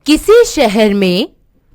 किसी शहर में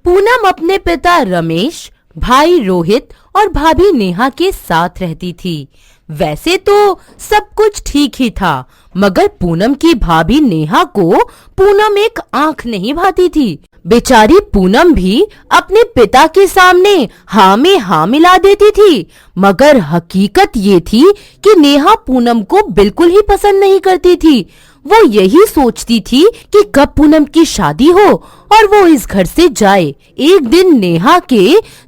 पूनम अपने पिता रमेश, भाई रोहित और भाभी नेहा के साथ रहती थी। वैसे तो सब कुछ ठीक ही था, मगर पूनम की भाभी नेहा को पूनम एक आंख नहीं भाती थी। बेचारी पूनम भी अपने पिता के सामने हाँ में हाँ मिला देती थी, मगर हकीकत ये थी कि नेहा पूनम को बिल्कुल ही पसंद नहीं करती थी। वो यही सोचती थी कि कब पूनम की शादी हो और वो इस घर से जाए। एक दिन नेहा के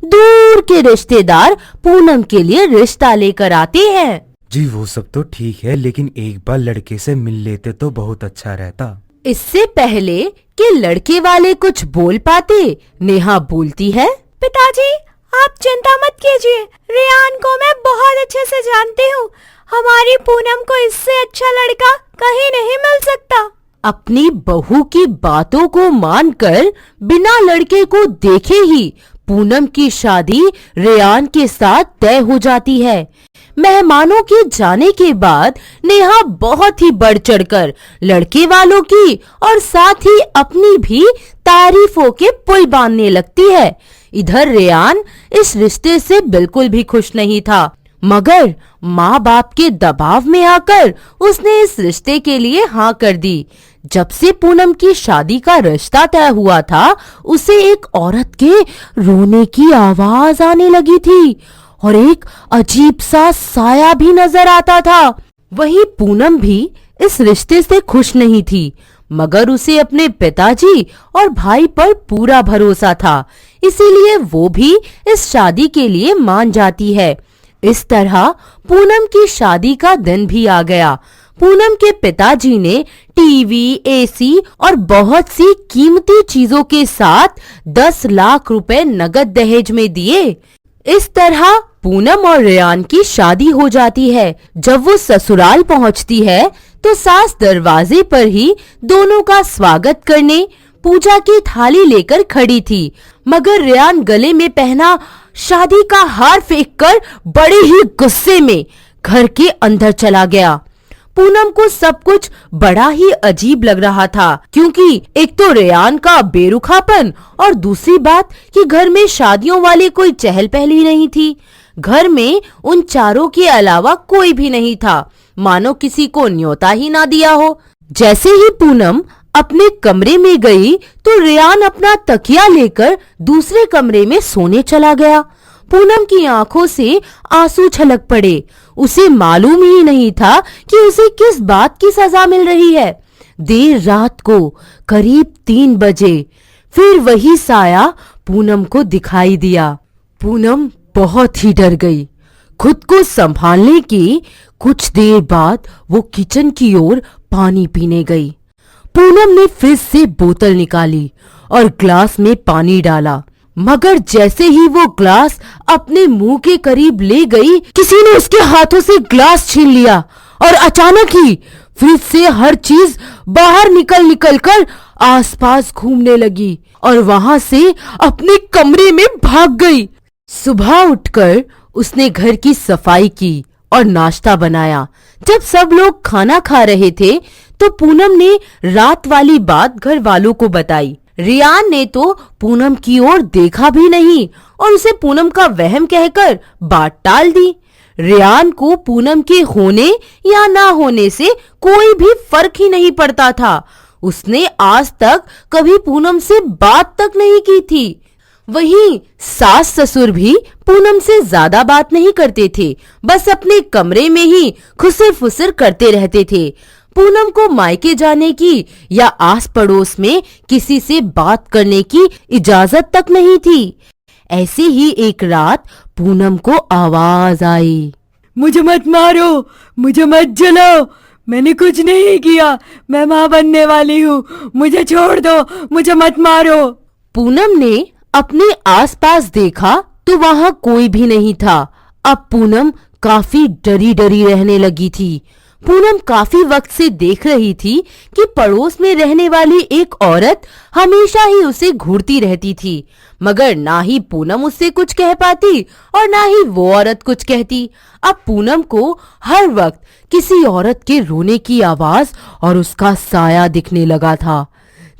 दूर के रिश्तेदार पूनम के लिए रिश्ता लेकर आते हैं। जी वो सब तो ठीक है, लेकिन एक बार लड़के से मिल लेते तो बहुत अच्छा रहता। इससे पहले कि लड़के वाले कुछ बोल पाते, नेहा बोलती है, पिताजी आप चिंता मत कीजिए, रेयान को मैं बहुत अच्छे से जानती हूँ। हमारी पूनम को इससे अच्छा लड़का कहीं नहीं मिल सकता। अपनी बहू की बातों को मानकर बिना लड़के को देखे ही पूनम की शादी रेयान के साथ तय हो जाती है। मेहमानों के जाने के बाद नेहा बहुत ही बढ़ चढ़कर लड़के वालों की और साथ ही अपनी भी तारीफों के पुल बांधने लगती है। इधर रेयान इस रिश्ते से बिल्कुल भी खुश नहीं था, मगर माँ बाप के दबाव में आकर उसने इस रिश्ते के लिए हाँ कर दी। जब से पूनम की शादी का रिश्ता तय हुआ था, उसे एक औरत के रोने की आवाज आने लगी थी और एक अजीब सा साया भी नजर आता था। वहीं पूनम भी इस रिश्ते से खुश नहीं थी, मगर उसे अपने पिताजी और भाई पर पूरा भरोसा था, इसीलिए वो भी इस शादी के लिए मान जाती है। इस तरह पूनम की शादी का दिन भी आ गया। पूनम के पिताजी ने टीवी, एसी और बहुत सी कीमती चीजों के साथ 10 लाख रुपए नगद दहेज में दिए। इस तरह पूनम और रेयान की शादी हो जाती है। जब वो ससुराल पहुंचती है तो सास दरवाजे पर ही दोनों का स्वागत करने पूजा की थाली लेकर खड़ी थी, मगर रेयान गले में पहना शादी का हार फेंककर बड़े ही गुस्से में घर के अंदर चला गया। पूनम को सब कुछ बड़ा ही अजीब लग रहा था, क्योंकि एक तो रेयान का बेरुखापन और दूसरी बात कि घर में शादियों वाली कोई चहल पहल ही नहीं थी। घर में उन चारों के अलावा कोई भी नहीं था, मानो किसी को न्योता ही ना दिया हो। जैसे ही पूनम अपने कमरे में गई तो रेयान अपना तकिया लेकर दूसरे कमरे में सोने चला गया। पूनम की आंखों से आंसू छलक पड़े। उसे मालूम ही नहीं था कि उसे किस बात की सजा मिल रही है। देर रात को करीब 3 बजे फिर वही साया पूनम को दिखाई दिया। पूनम बहुत ही डर गई। खुद को संभालने की कुछ देर बाद वो किचन की ओर पानी पीने गई। पूनम ने फ्रिज से बोतल निकाली और ग्लास में पानी डाला, मगर जैसे ही वो ग्लास अपने मुंह के करीब ले गई, किसी ने उसके हाथों से ग्लास छीन लिया और अचानक ही फ्रिज से हर चीज बाहर निकल कर आसपास घूमने लगी और वहां से अपने कमरे में भाग गई। सुबह उठकर उसने घर की सफाई की और नाश्ता बनाया। जब सब लोग खाना खा रहे थे तो पूनम ने रात वाली बात घर वालों को बताई। रेयान ने तो पूनम की ओर देखा भी नहीं और उसे पूनम का वहम कहकर बात टाल दी। रेयान को पूनम के होने या ना होने से कोई भी फर्क ही नहीं पड़ता था। उसने आज तक कभी पूनम से बात तक नहीं की थी। वहीं सास ससुर भी पूनम से ज्यादा बात नहीं करते थे, बस अपने कमरे में ही खुसर फुसर करते रहते थे। पूनम को मायके जाने की या आस पड़ोस में किसी से बात करने की इजाजत तक नहीं थी। ऐसे ही एक रात पूनम को आवाज आई, मुझे मत मारो, मुझे मत जलाओ, मैंने कुछ नहीं किया, मैं माँ बनने वाली हूँ, मुझे छोड़ दो, मुझे मत मारो। पूनम ने अपने आसपास देखा तो वहां कोई भी नहीं था। अब पूनम काफी डरी डरी रहने लगी थी। पूनम काफी वक्त से देख रही थी कि पड़ोस में रहने वाली एक औरत हमेशा ही उसे घूरती रहती थी, मगर ना ही पूनम उससे कुछ कह पाती और ना ही वो औरत कुछ कहती। अब पूनम को हर वक्त किसी औरत के रोने की आवाज और उसका साया दिखने लगा था।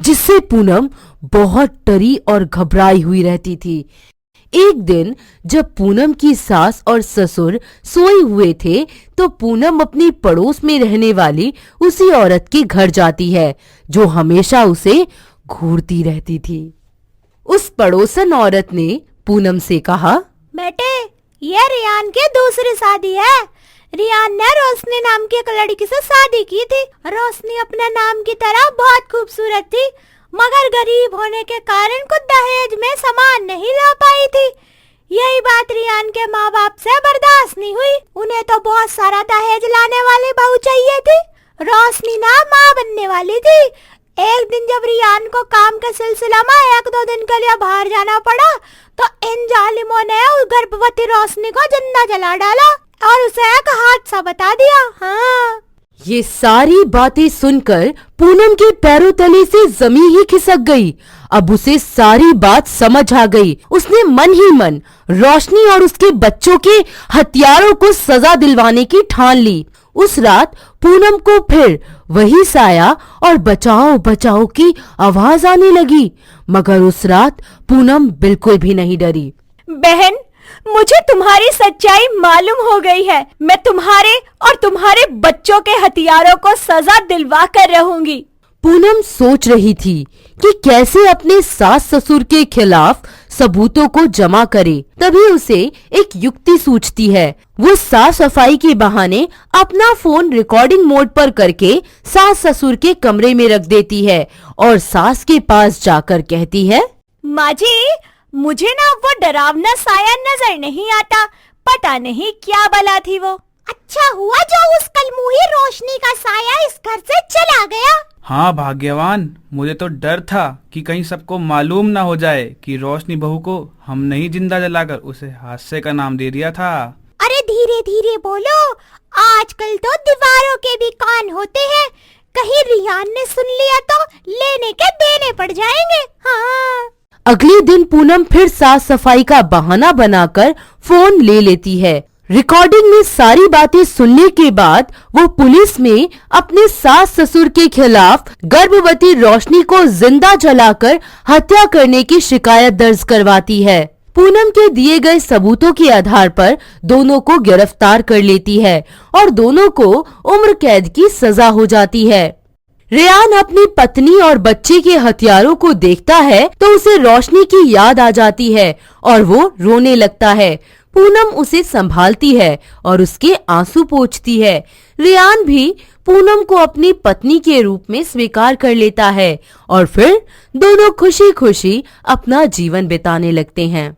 जिससे पूनम बहुत डरी और घबराई हुई रहती थी। एक दिन जब पूनम की सास और ससुर सोए हुए थे तो पूनम अपनी पड़ोस में रहने वाली उसी औरत के घर जाती है जो हमेशा उसे घूरती रहती थी। उस पड़ोसन औरत ने पूनम से कहा, बेटे, ये रियान की दूसरी शादी है। रियान ने रोशनी नाम की एक लड़की से शादी की थी। रोशनी अपने नाम की तरह बहुत खूबसूरत थी, मगर गरीब होने के कारण कुछ दहेज में सामान नहीं ला पाई थी। यही बात रियान के माँ बाप से बर्दाश्त नहीं हुई। उन्हें तो बहुत सारा दहेज लाने वाली बहू चाहिए थी। रोशनी ना माँ बनने वाली थी। एक दिन जब रियान को काम के सिलसिला में 1-2 दिन के लिए बाहर जाना पड़ा तो इन जालिमों ने उस गर्भवती रोशनी को जिंदा जला डाला और उसे एक हादसा बता दिया। हाँ, ये सारी बातें सुनकर पूनम के पैरों तले से जमीन ही खिसक गई। अब उसे सारी बात समझ आ गई। उसने मन ही मन रोशनी और उसके बच्चों के हत्यारों को सजा दिलवाने की ठान ली। उस रात पूनम को फिर वही साया और बचाओ बचाओ की आवाज आने लगी, मगर उस रात पूनम बिल्कुल भी नहीं डरी। बहन, मुझे तुम्हारी सच्चाई मालूम हो गई है। मैं तुम्हारे और तुम्हारे बच्चों के हथियारों को सजा दिलवा कर रहूंगी। पूनम सोच रही थी कि कैसे अपने सास ससुर के खिलाफ सबूतों को जमा करे। तभी उसे एक युक्ति सूझती है। वो साफ सफाई के बहाने अपना फोन रिकॉर्डिंग मोड पर करके सास ससुर के कमरे में रख देती है और सास के पास जाकर कहती है, माँ जी, मुझे ना वो डरावना साया नजर नहीं आता। पता नहीं क्या बला थी वो। अच्छा हुआ जो उस कलमुही रोशनी का साया इस घर से चला गया। हाँ भाग्यवान, मुझे तो डर था कि कहीं सबको मालूम ना हो जाए कि रोशनी बहू को हमने ही जिंदा जलाकर उसे हादसे का नाम दे दिया था। अरे धीरे धीरे बोलो, आजकल तो दीवारों के भी कान होते हैं। कहीं रियान ने सुन लिया तो लेने के देने पड़ जाएंगे। हाँ। अगले दिन पूनम फिर साफ सफाई का बहाना बनाकर फोन ले लेती है। रिकॉर्डिंग में सारी बातें सुनने के बाद वो पुलिस में अपने सास ससुर के खिलाफ गर्भवती रोशनी को जिंदा जलाकर हत्या करने की शिकायत दर्ज करवाती है। पूनम के दिए गए सबूतों के आधार पर दोनों को गिरफ्तार कर लेती है और दोनों को उम्र कैद की सजा हो जाती है। रेयान अपनी पत्नी और बच्चे के हथियारों को देखता है तो उसे रोशनी की याद आ जाती है और वो रोने लगता है। पूनम उसे संभालती है और उसके आंसू पोंछती है। रेयान भी पूनम को अपनी पत्नी के रूप में स्वीकार कर लेता है और फिर दोनों खुशी खुशी अपना जीवन बिताने लगते हैं।